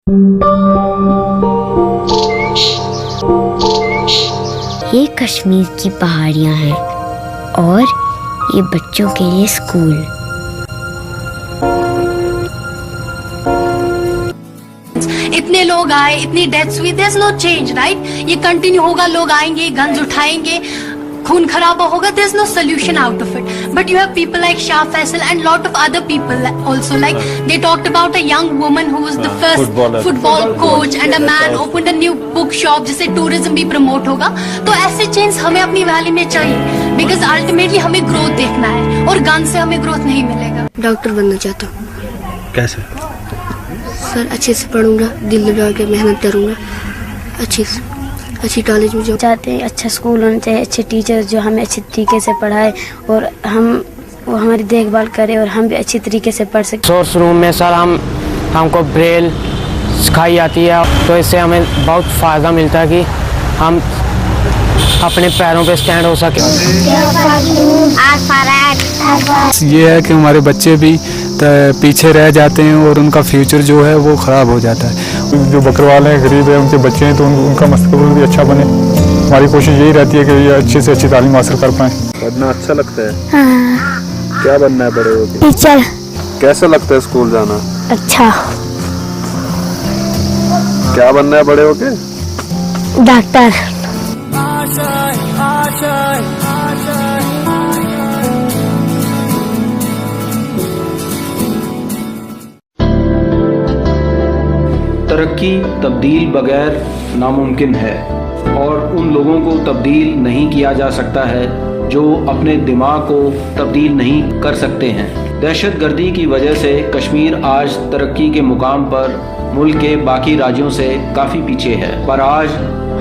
یہ کشمیر کی پہاڑیاں ہیں اور یہ بچوں کے لیے اسکول. اتنے لوگ آئے, اتنی ڈیتھس ہوئی, there is no change, right? یہ کنٹینیو ہوگا, لوگ آئیں گے, گنز اٹھائیں گے, خون خرابہ ہوگا. there is no solution out of it. But you have people like Shah Faisal and lot of other people also, like they talked about a young woman who was the first football coach, and a man opened a new book shop جس سے tourism بھی promote ہوگا. تو ایسے change ہمیں اپنی valley میں چاہیے, بیکاز الٹیمیٹلی ہمیں گروتھ دیکھنا ہے, اور گن سے ہمیں گروتھ نہیں ملے گا. ڈاکٹر بننا چاہتا ہوں. کیسے؟ سر اچھے سے پڑھوں گا, دل لگا کے محنت کروں گا, اچھی کالج میں جاؤں. چاہتے ہیں اچھا اسکول ہونا چاہیے, اچھے ٹیچرز جو ہمیں اچھے طریقے سے پڑھائے اور وہ ہماری دیکھ بھال کرے اور ہم بھی اچھی طریقے سے پڑھ سکیں. سورس روم میں سر ہم کو بریل سکھائی جاتی ہے, تو اس سے ہمیں بہت فائدہ ملتا ہے کہ ہم اپنے پیروں پہ اسٹینڈ ہو سکیں. یہ ہے کہ ہمارے بچے بھی پیچھے رہ جاتے ہیں اور ان کا فیوچر جو ہے وہ خراب ہو جاتا ہے. جو بکروال ہیں, غریب ہیں, ان کے بچے ہیں, تو ان کا مستقبل بھی اچھا بنے. ہماری کوشش یہی رہتی ہے کہ یہ اچھی سے اچھی تعلیم حاصل کر پائیں. پڑھنا اچھا لگتا ہے؟ کیا بننا ہے بڑے ہو کے؟ ٹیچر. کیسا لگتا ہے اسکول جانا؟ اچھا. کیا بننا ہے بڑے ہو کے؟ ڈاکٹر. ترقی تبدیل بغیر ناممکن ہے, اور ان لوگوں کو تبدیل نہیں کیا جا سکتا ہے جو اپنے دماغ کو تبدیل نہیں کر سکتے ہیں. دہشت گردی کی وجہ سے کشمیر آج ترقی کے مقام پر ملک کے باقی راجیوں سے کافی پیچھے ہے, پر آج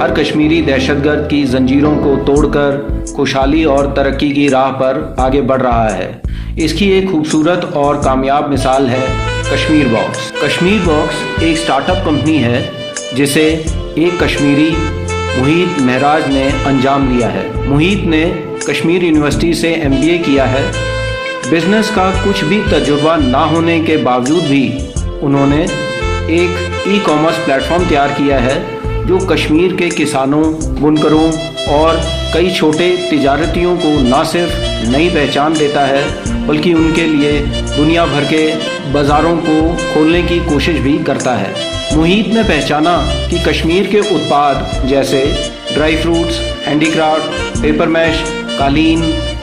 ہر کشمیری دہشت گرد کی زنجیروں کو توڑ کر خوشحالی اور ترقی کی راہ پر آگے بڑھ رہا ہے. اس کی ایک خوبصورت اور کامیاب مثال ہے کشمیر باکس. کشمیر باکس ایک سٹارٹ اپ کمپنی ہے جسے ایک کشمیری محیط مہراج نے انجام دیا ہے. محیط نے کشمیر یونیورسٹی سے MBA کیا ہے. بزنس کا کچھ بھی تجربہ نہ ہونے کے باوجود بھی انہوں نے ایک ای کامرس پلیٹ فارم تیار کیا ہے جو کشمیر کے کسانوں, بنکروں اور کئی چھوٹے تجارتیوں کو نہ صرف نئی پہچان دیتا ہے بلکہ ان کے لیے دنیا بھر کے بازاروں کو کھولنے کی کوشش بھی کرتا ہے. محیط نے پہچانا کہ کشمیر کے اتپاد جیسے dry fruits, handicraft, papier mache, قالین,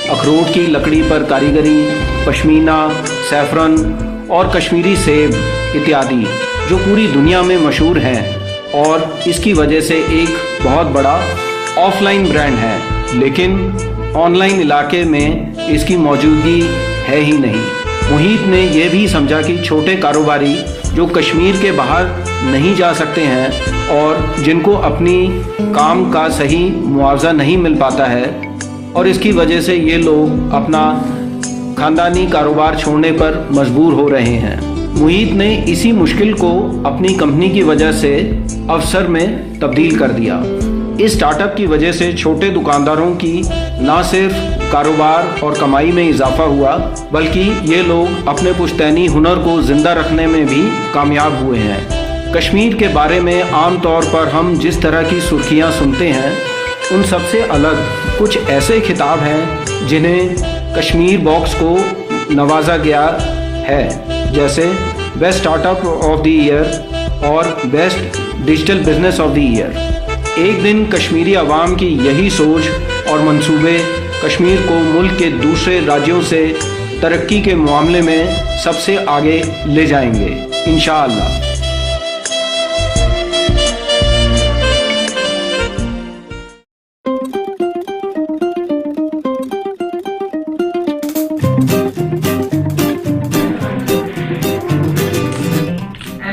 اخروٹ کی لکڑی پر کاریگری, پشمینہ, سیفرن اور کشمیری سیب اتیادی جو پوری دنیا میں مشہور ہیں, اور اس کی وجہ سے ایک بہت بڑا آف لائن برانڈ ہے, لیکن آن لائن علاقے میں اس کی موجودگی ہے ہی نہیں. محیط نے یہ بھی سمجھا کہ چھوٹے کاروباری جو کشمیر کے باہر نہیں جا سکتے ہیں اور جن کو اپنی کام کا صحیح معاوضہ نہیں مل پاتا ہے, اور اس کی وجہ سے یہ لوگ اپنا خاندانی کاروبار چھوڑنے پر مجبور ہو رہے ہیں. محیط نے اسی مشکل کو اپنی کمپنی کی وجہ سے اوسر میں تبدیل کر دیا. اس سٹارٹ اپ کی وجہ سے چھوٹے دکانداروں کی نہ صرف کاروبار اور کمائی میں اضافہ ہوا بلکہ یہ لوگ اپنے پشتینی ہنر کو زندہ رکھنے میں بھی کامیاب ہوئے ہیں. کشمیر کے بارے میں عام طور پر ہم جس طرح کی سرخیاں سنتے ہیں ان سب سے الگ کچھ ایسے خطاب ہیں جنہیں کشمیر باکس کو نوازا گیا ہے, جیسے best startup of the year اور best digital business of the year. ایک دن کشمیری عوام کی یہی سوچ اور منصوبے کشمیر کو ملک کے دوسرے راجیوں سے ترقی کے معاملے میں سب سے آگے لے جائیں گے انشاءاللہ.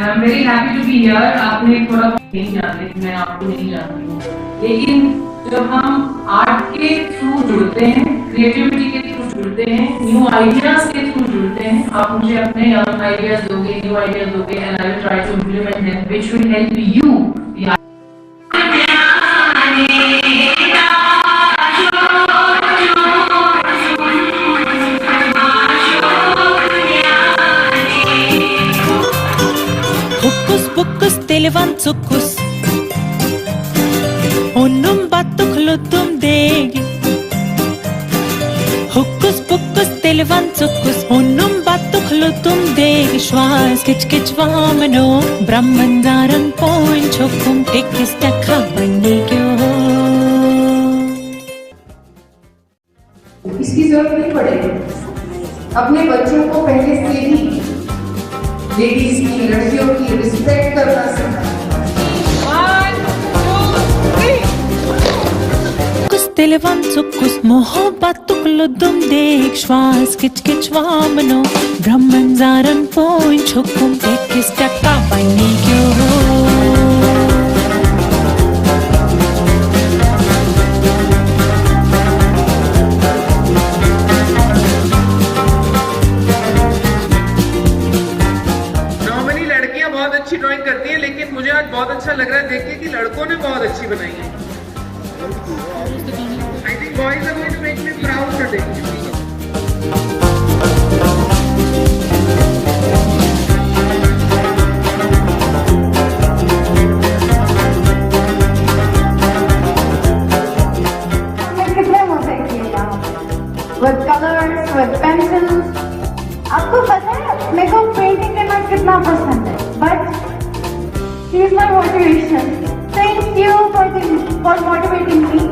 I'm very happy to be here. آپ نے تھوڑا نہیں جانتے, میں آپ کو نہیں جانتی ہوں, لیکن جب ہم آرٹ کے تھرو جڑتے ہیں, کریٹیوٹی کے تھرو جڑتے ہیں, نیو آئیڈیاز کے تھرو جڑتے ہیں, آپ مجھے اپنے آئیڈیاز دو گے, نیو آئیڈیاز دو گے, and I will try to implement them which will help you. Hocus pocus televan tsukus Onum batuklutum degi Hokus pokus televan tsukus Onum batuklutum degi Schwas kich kich vamano Brahmandaran point chokum Tekis takha banigyo इसकी जरूरत नहीं पड़ेगी. अपने बच्चों को पहले से ही ladies की, लड़कियों की रिस्पेक्ट करना सिखाना. Televan tsukus mohabbat tukludum deg Schwas kich kich vamano Brahmanzaran point chokum Tekis takka banigyo अच्छी ड्राइंग करती है, लेकिन मुझे आज बहुत अच्छा लग रहा है देख के कि लड़कों ने बहुत अच्छी बनाई है. I think boys are going to make me proud today. कितने मोज़ेक किए यहाँ with colors, with pencils. आपको पता है मेरे को पेंटिंग करना कितना पसंद है, but she is my motivation. Thank you for motivating me.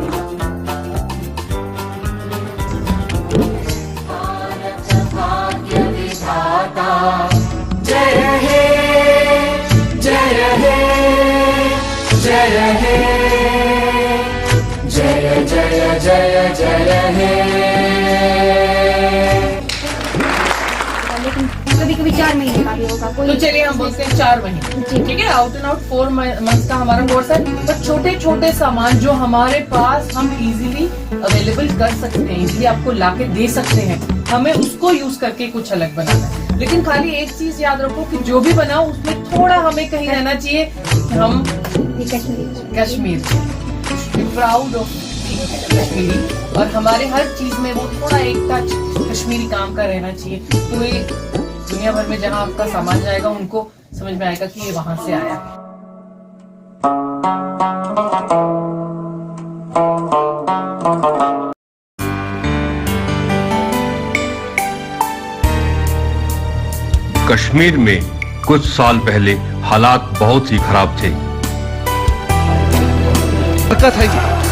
जय हे जय हे जय हे जय जय जय जय हे कभी कभी 4 महीने का भी होगा कोई. तो चलिए हम बोलते हैं 4 महीने, ठीक है. आउट एंड आउट 4 मंथ्स का हमारा कोर्स है. पर छोटे छोटे सामान जो हमारे पास हम इजीली अवेलेबल कर सकते हैं, इजीली आपको लाके दे सकते हैं, हमें उसको यूज करके कुछ अलग बनाना है. लेकिन खाली एक चीज याद रखो कि जो भी बनाओ उसमें थोड़ा हमें कहीं रहना चाहिए कि हम कश्मीर प्राउड ऑफ कश्मीरी, और हमारे हर चीज में वो थोड़ा एक टच कश्मीरी काम का रहना चाहिए. तो ये दुनिया भर में जहाँ आपका सामान जाएगा उनको समझ में आएगा कि ये वहां से आया है. कश्मीर में कुछ साल पहले हालात बहुत ही खराब थे. हरकत है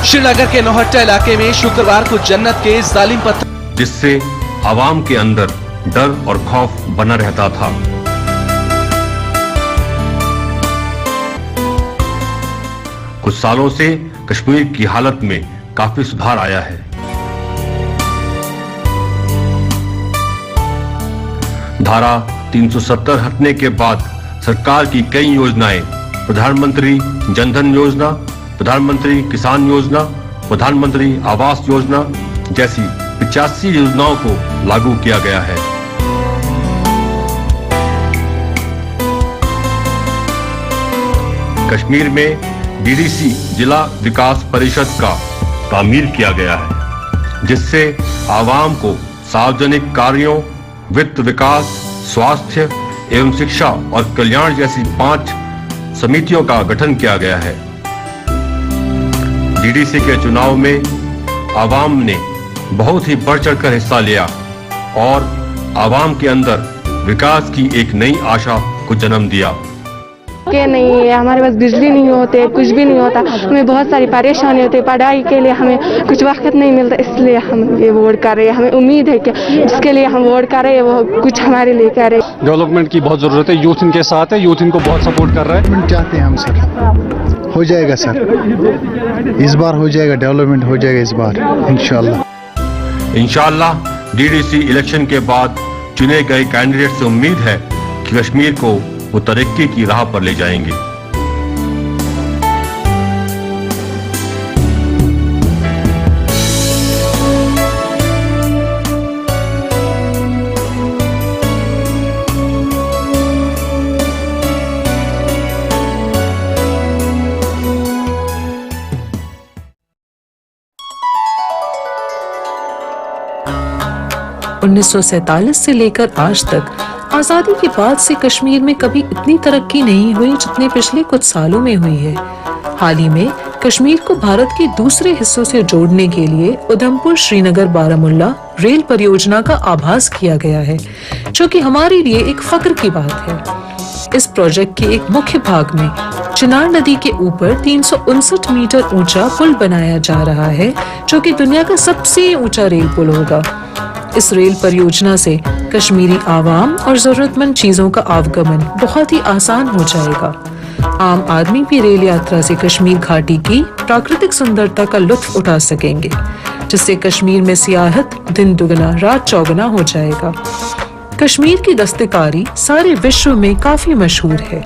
श्रीनगर के नौहट्टा इलाके में शुक्रवार को जन्नत के जालिम पत्थर, जिससे आवाम के अंदर डर और खौफ बना रहता था. कुछ सालों से कश्मीर की हालत में काफी सुधार आया है. धारा 370 हटने के बाद सरकार की कई योजनाएं, प्रधानमंत्री जनधन योजना, प्रधानमंत्री किसान योजना, प्रधानमंत्री आवास योजना जैसी 85 योजनाओं को लागू किया गया है. कश्मीर में डीडीसी जिला विकास परिषद का तामीर किया गया है, जिससे आवाम को सार्वजनिक कार्यों, वित्त विकास, स्वास्थ्य एवं शिक्षा और कल्याण जैसी 5 समितियों का गठन किया गया है. डीडीसी के चुनाव में आवाम ने बहुत ही बढ़ चढ़कर हिस्सा लिया और आवाम के अंदर विकास की एक नई आशा को जन्म दिया. के नहीं है, हमारे पास बिजली नहीं होते, कुछ भी नहीं होता, हमें बहुत सारी परेशानी होती है, पढ़ाई के लिए हमें कुछ वक्त नहीं मिलता, इसलिए हम ये वोट कर रहे हैं. हमें उम्मीद है कि जिसके लिए हम वोट कर रहे हैं वो कुछ हमारे लिए करे. डेवलपमेंट की बहुत ज़रूरत है, यूथ इनके साथ है, यूथ इनको बहुत सपोर्ट कर रहा है. चाहते हैं हम सर, हो जाएगा सर, इस बार हो जाएगा, डेवलपमेंट हो जाएगा इस बार इंशाअल्लाह. डीडीसी इलेक्शन के बाद चुने गए कैंडिडेट से उम्मीद है कि कश्मीर को वो तरक्की की राह पर ले जाएंगे. उन्नीस 1947 से लेकर आज तक आज़ादी के बाद से कश्मीर में कभी इतनी तरक्की नहीं हुई जितने पिछले कुछ सालों में हुई है। हाल ही में कश्मीर को भारत के दूसरे हिस्सों से जोड़ने के लिए उधमपुर श्रीनगर बारामुल्ला रेल परियोजना का आभास किया गया है, जो कि हमारे लिए एक फख्र की बात है। इस प्रोजेक्ट के एक मुख्य भाग में चिनार नदी के ऊपर 359 मीटर ऊंचा पुल बनाया जा रहा है, जो कि दुनिया का सबसे ऊंचा रेल पुल होगा। इस रेल परियोजना से कश्मीरी आवाम और जरूरतमंद चीजों का आवागमन बहुत ही आसान हो जाएगा। आम आदमी भी रेल यात्रा से कश्मीर घाटी की प्राकृतिक सुंदरता का लुत्फ उठा सकेंगे, जिससे कश्मीर में सियाहत दिन दुगना रात चौगुना हो जाएगा। कश्मीर की दस्तकारी सारे विश्व में काफी मशहूर है।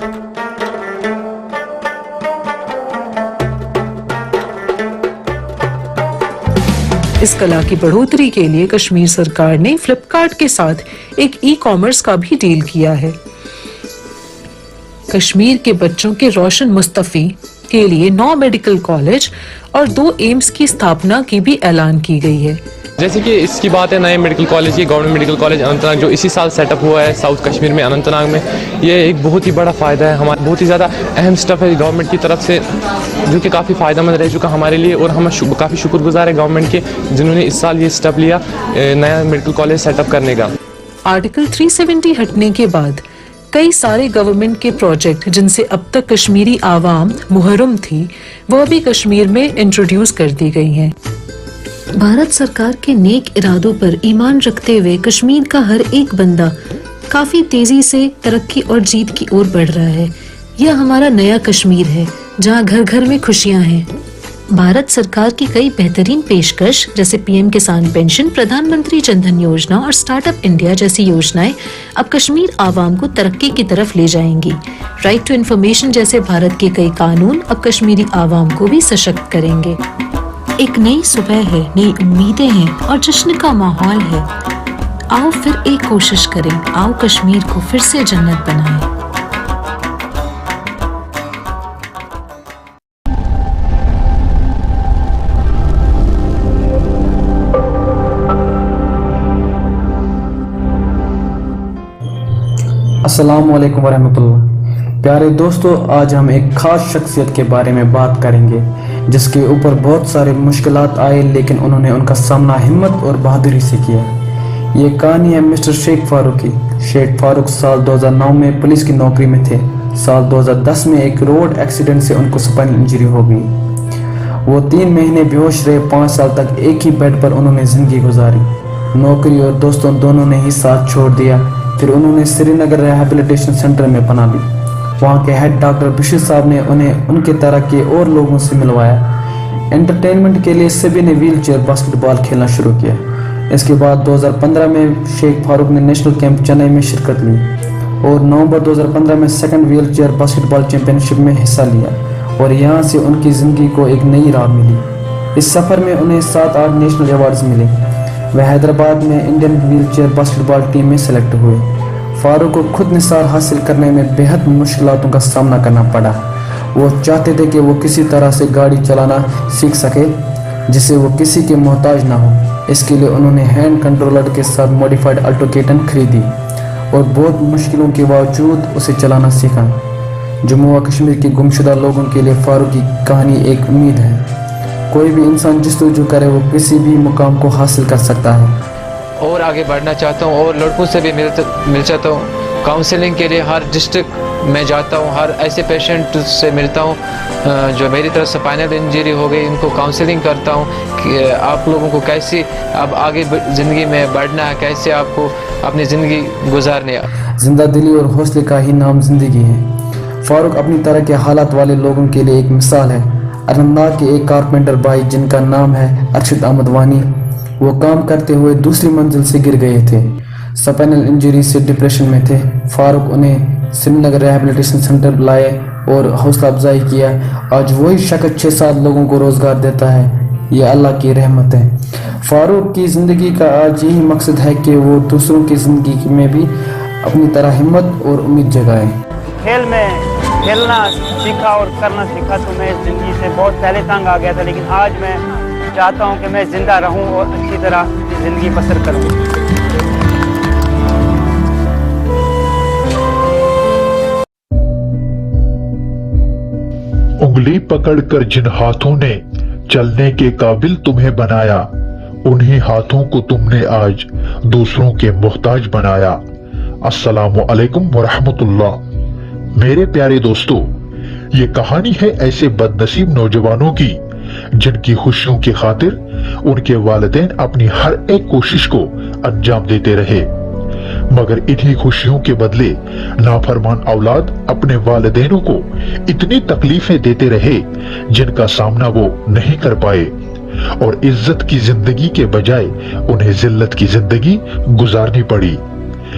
इस कला की बढ़ोतरी के लिए कश्मीर सरकार ने फ्लिपकार्ट के साथ एक ई-कॉमर्स का भी डील किया है। कश्मीर के बच्चों के रोशन मुस्तफी के लिए 9 मेडिकल कॉलेज और 2 एम्स की स्थापना की भी ऐलान की गई है। जैसे कि इसकी बात है नए मेडिकल कॉलेज की, गवर्नमेंट मेडिकल कॉलेज अनंतनाग जो इसी साल सेटअप हुआ है साउथ कश्मीर में अनंतनाग में, ये एक बहुत ही बड़ा फ़ायदा है हमारा, बहुत ही ज़्यादा अहम स्टेप है गवर्नमेंट की तरफ से, जो कि काफ़ी फ़ायदेमंद रह चुका हमारे लिए। और हम काफ़ी शुक्रगुजार है गवर्नमेंट के जिन्होंने इस साल ये स्टेप लिया नया मेडिकल कॉलेज सेटअप करने का। आर्टिकल 370 हटने के बाद कई सारे गवर्नमेंट के प्रोजेक्ट जिनसे अब तक कश्मीरी आवाम मुहर्रम थी, वह भी कश्मीर में इंट्रोड्यूस कर दी गई हैं। भारत सरकार के नेक इरादों पर ईमान रखते हुए कश्मीर का हर एक बंदा काफी तेजी से तरक्की और जीत की ओर बढ़ रहा है। यह हमारा नया कश्मीर है, जहां घर घर में खुशियां हैं। भारत सरकार की कई बेहतरीन पेशकश जैसे पीएम किसान पेंशन, प्रधानमंत्री जन धन योजना और स्टार्टअप इंडिया जैसी योजनाएं अब कश्मीर आवाम को तरक्की की तरफ ले जाएंगी। राइट टू इन्फॉर्मेशन जैसे भारत के कई कानून अब कश्मीरी आवाम को भी सशक्त करेंगे। एक नई सुबह है, नई उम्मीदें हैं और जश्न का माहौल है। आओ फिर एक कोशिश करें, आओ कश्मीर को फिर से जन्नत बनाएं। अस्सलाम वालेकुम वरहमतुल्लाह। प्यारे दोस्तों, आज हम एक ख़ास शख्सियत के बारे में बात करेंगे जिसके ऊपर बहुत सारे मुश्किलात आए, लेकिन उन्होंने उनका सामना हिम्मत और बहादुरी से किया। ये कहानी है मिस्टर शेख फारूक की। शेख फारूक साल 2009 में पुलिस की नौकरी में थे। साल 2010 में एक रोड एक्सीडेंट से उनको स्पाइनल इंजरी हो गई। वो 3 महीने बेहोश रहे। 5 साल तक एक ही बेड पर उन्होंने ज़िंदगी गुजारी। नौकरी और दोस्तों दोनों ने ही साथ छोड़ दिया। फिर उन्होंने श्रीनगर रिहैबिलिटेशन सेंटर में पनाह ली। वहाँ के हेड डॉक्टर बशीर साहब ने उन्हें उनके तरह के और लोगों से मिलवाया। एंटरटेनमेंट के लिए सभी ने व्हील चेयर बास्केटबॉल खेलना शुरू किया। इसके बाद 2015 में शेख फारूक ने नेशनल कैंप चेन्नई में शिरकत ली और नवंबर 2015 में second wheel chair basketball championship में हिस्सा लिया और यहाँ से उनकी ज़िंदगी को एक नई राह मिली। इस सफ़र में उन्हें 7-8 नेशनल अवार्ड्स मिले। वह हैदराबाद में Indian wheel chair basketball team में सेलेक्ट हुए। फारूक को खुद निसार हासिल करने में बेहद मुश्किलों का सामना करना पड़ा। वो चाहते थे कि वो किसी तरह से गाड़ी चलाना सीख सके जिससे वो किसी के मोहताज ना हो। इसके लिए उन्होंने हैंड कंट्रोलर के साथ मॉडिफाइड अल्टो K10 खरीदी और बहुत मुश्किलों के बावजूद उसे चलाना सीखा। जम्मू व कश्मीर के गुमशुदा लोगों के लिए फारूक की कहानी एक उम्मीद है। कोई भी इंसान जस्तुजू करे वो किसी भी मुकाम को हासिल कर सकता है। और आगे बढ़ना चाहता हूँ और लड़कों से भी मिल चाहता हूँ। काउंसलिंग के लिए हर डिस्ट्रिक्ट में जाता हूँ, हर ऐसे पेशेंट से मिलता हूँ जो मेरी तरफ स्पाइनल इंजरी हो गई, इनको काउंसलिंग करता हूँ कि आप लोगों को कैसे अब आगे ज़िंदगी में बढ़ना है, कैसे आपको अपनी ज़िंदगी गुजारनी है। जिंदा दिली और हौसले का ही नाम ज़िंदगी है। फारूक अपनी तरह के हालात वाले लोगों के लिए एक मिसाल है। अनंतनाग के एक कारपेंटर भाई जिनका नाम है अरशद अहमद वानी, वो काम करते हुए दूसरी मंजिल से गिर गए थे। स्पाइनल इंजरी से डिप्रेशन में थे। फारूक उन्हें श्रीनगर रिहैबिलिटेशन सेंटर लाए और हौसला अफजाई किया। आज वही शख्स 6-7 लोगों को रोज़गार देता है। ये अल्लाह की रहमत है। फारूक की ज़िंदगी का आज यही मकसद है कि वो दूसरों की ज़िंदगी में भी अपनी तरह हिम्मत और उम्मीद जगाए। खेल में खेलना सीखा और करना सीखा तो मैं ज़िंदगी से बहुत पहले तंग आ गया था, लेकिन आज मैं चाहता हूं कि मैं ज़िंदा रहूं और अच्छी तरह ज़िंदगी बसर करूं। उंगली पकड़कर जिन हाथों ने चलने के काबिल तुम्हें बनाया, उन्हीं हाथों को तुमने आज दूसरों के मोहताज बनाया। अस्सलामु अलैकुम व रहमतुल्लाह। मेरे प्यारे दोस्तों, ये कहानी है ऐसे बदनसीब नौजवानों की जिनकी खुशियों की खातिर उनके वालिदैन अपनी हर एक कोशिश को अंजाम देते रहे, मगर इन्हीं खुशियों के बदले नाफरमान औलाद अपने वालिदैनों को इतनी तकलीफें देते रहे जिनका सामना वो नहीं कर पाए, और इज्जत की जिंदगी के बजाय उन्हें जिल्लत की जिंदगी गुजारनी पड़ी।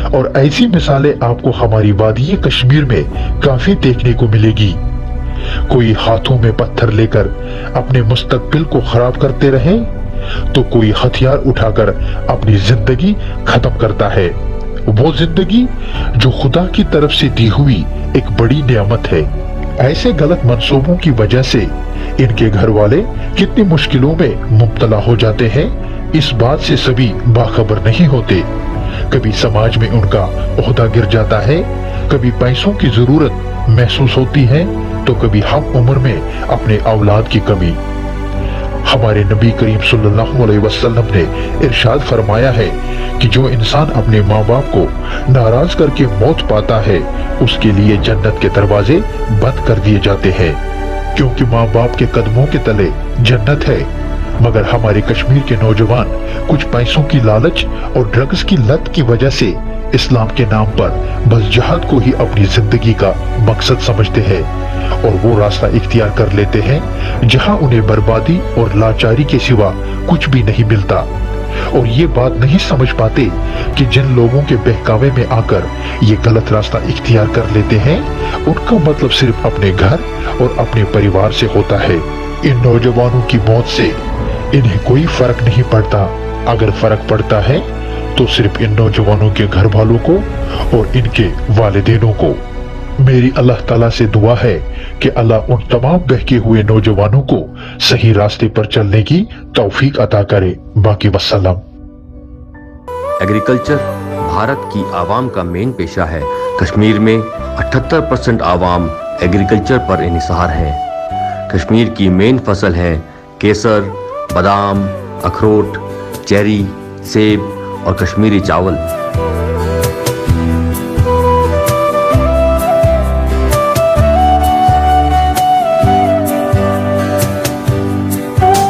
और ऐसी मिसालें आपको हमारी वादी कश्मीर में काफी देखने को मिलेगी। कोई हाथों में पत्थर लेकर अपने मुस्तकबिल को खराब करते रहे, तो कोई हथियार उठाकर अपनी जिंदगी खत्म करता है, वो जिंदगी जो खुदा की तरफ से दी हुई एक बड़ी नियामत है। ऐसे गलत मंसूबों की वजह से इनके घर वाले कितनी मुश्किलों में मुब्तला हो जाते हैं, इस बात से सभी बाखबर नहीं होते। कभी समाज में उनका ओहदा गिर जाता है, कभी पैसों की जरूरत महसूस होती है, तो कभी हम उम्र में अपने औलाद की कमी। हमारे नबी करीम सल्लल्लाहु अलैहि वसल्लम ने इरशाद फरमाया है कि जो इंसान अपने माँ बाप को नाराज करके मौत पाता है, उसके लिए जन्नत के दरवाजे बंद कर दिए जाते हैं, क्योंकि माँ बाप के कदमों के तले जन्नत है। मगर हमारे कश्मीर के नौजवान कुछ पैसों की लालच और ड्रग्स की लत की वजह से इस्लाम के नाम पर बस जहाद को ही अपनी जिंदगी का मकसद समझते हैं, और वो रास्ता इख्तियार कर लेते हैं जहां उन्हें बर्बादी और लाचारी के सिवा कुछ भी नहीं मिलता। और ये बात नहीं समझ पाते कि जिन लोगों के बहकावे में आकर ये गलत रास्ता इख्तियार कर लेते हैं, उनका मतलब सिर्फ अपने घर और अपने परिवार से होता है। इन नौजवानों की मौत से इन्हें कोई फर्क नहीं पड़ता। अगर फर्क पड़ता है तो सिर्फ इन नौजवानों के घर वालों को और इनके वालिदैनों को। मेरी अल्लाह ताला से दुआ है कि अल्लाह उन तमाम बहके हुए नौजवानों को सही रास्ते पर चलने की तौफीक अता करे। बाकी वस्सलाम। एग्रीकल्चर भारत की आवाम का मेन पेशा है। कश्मीर में 78% आवाम एग्रीकल्चर पर इन्हिसार है। कश्मीर की मेन फसल है केसर, बादाम, अखरोट, चेरी, सेब और कश्मीरी चावल।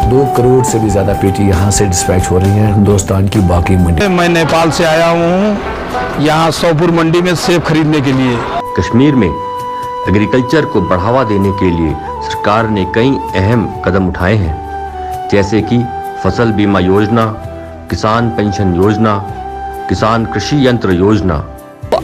दो करोड़ से भी ज्यादा पेटी यहाँ से डिस्पैच हो रही है हिंदुस्तान की बाकी मंडी। मैं नेपाल से आया हूँ यहाँ सोपुर मंडी में सेब खरीदने के लिए। कश्मीर में एग्रीकल्चर को बढ़ावा देने के लिए सरकार ने कई अहम कदम उठाए हैं, जैसे कि फसल बीमा योजना, किसान पेंशन योजना, किसान कृषि यंत्र योजना।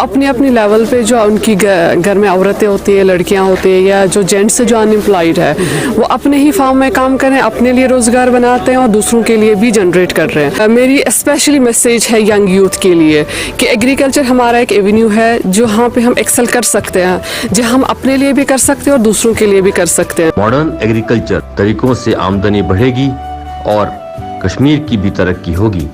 अपनी अपनी लेवल पे जो उनकी घर में औरतें होती है, लड़कियां होती है, या जो जेंट्स जो अनएम्प्लॉयड है, वो अपने ही फार्म में काम करें, अपने लिए रोजगार बनाते हैं और दूसरों के लिए भी जनरेट कर रहे हैं। मेरी स्पेशली मैसेज है यंग यूथ के लिए कि एग्रीकल्चर हमारा एक एवेन्यू है जहाँ पे हम एक्सेल कर सकते हैं, जहाँ हम अपने लिए भी कर सकते हैं और दूसरों के लिए भी कर सकते हैं। मॉडर्न एग्रीकल्चर तरीकों से आमदनी बढ़ेगी और कश्मीर की भी तरक्की होगी।